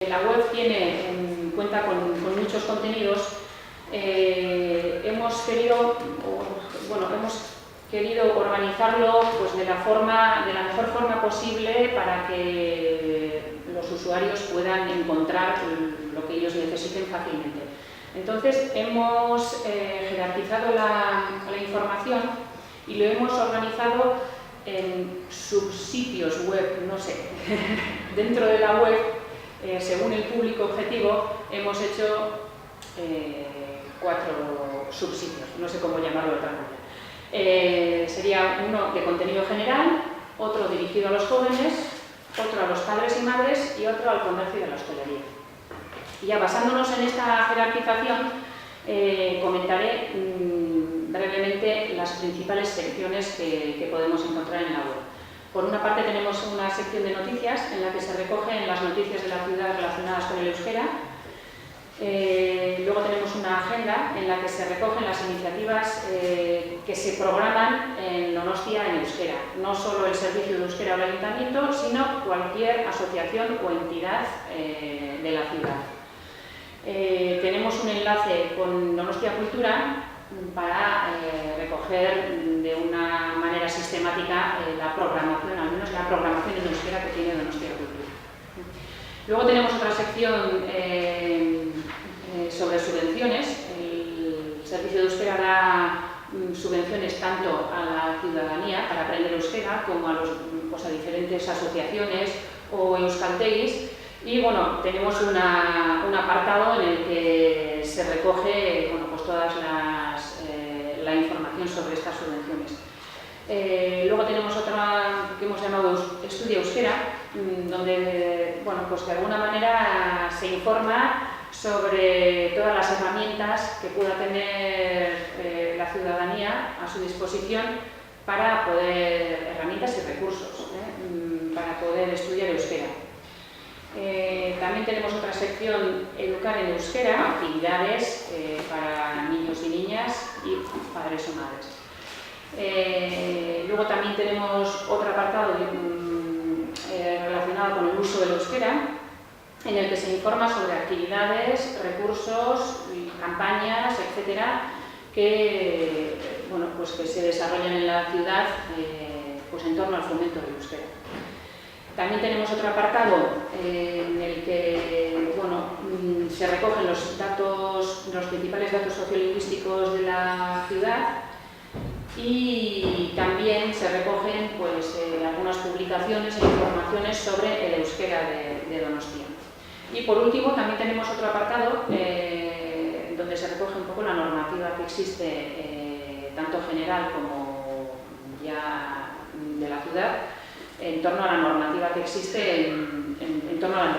La web cuenta con muchos contenidos. Hemos querido organizarlo pues, de la mejor forma posible para que los usuarios puedan encontrar lo que ellos necesiten fácilmente. Entonces, hemos jerarquizado la información y lo hemos organizado en subsitios web, no sé, dentro de la web. Según el público objetivo, hemos hecho 4 subsitios, no sé cómo llamarlo de otra manera. Sería uno de contenido general, otro dirigido a los jóvenes, otro a los padres y madres y otro al comercio y a la hostelería. Y ya basándonos en esta jerarquización, comentaré brevemente las principales secciones que podemos encontrar en la web. Por una parte tenemos una sección de noticias en la que se recogen las noticias de la ciudad relacionadas con el euskera. Luego tenemos una agenda en la que se recogen las iniciativas que se programan en Donostia en euskera. No solo el servicio de euskera o el ayuntamiento, sino cualquier asociación o entidad de la ciudad. Tenemos un enlace con Donostia Cultura para recoger de una manera sistemática la programación, al menos la programación en euskera que tiene Donostia Cultura. Luego tenemos otra sección sobre subvenciones. El servicio de euskera da subvenciones tanto a la ciudadanía para aprender euskera como a diferentes asociaciones o euskaltegis. Y bueno, tenemos un apartado en el que se recoge toda la información sobre estas subvenciones. Luego tenemos otra que hemos llamado Estudia Euskera, donde de alguna manera se informa sobre todas las herramientas que pueda tener la ciudadanía a su disposición para herramientas y recursos para poder estudiar euskera. También tenemos otra sección, Educar en Euskera, actividades para niños y niñas y padres o madres. Luego también tenemos otro apartado relacionado con el uso del euskera, en el que se informa sobre actividades, recursos, campañas, etcétera, que se desarrollan en la ciudad en torno al fomento del euskera. También tenemos otro apartado en el que se recogen los principales datos sociolingüísticos de la ciudad y también se recogen algunas publicaciones e informaciones sobre el euskera de Donostia. Y por último también tenemos otro apartado donde se recoge un poco la normativa que existe tanto general como ya de la ciudad en torno a la normativa que existe en torno a la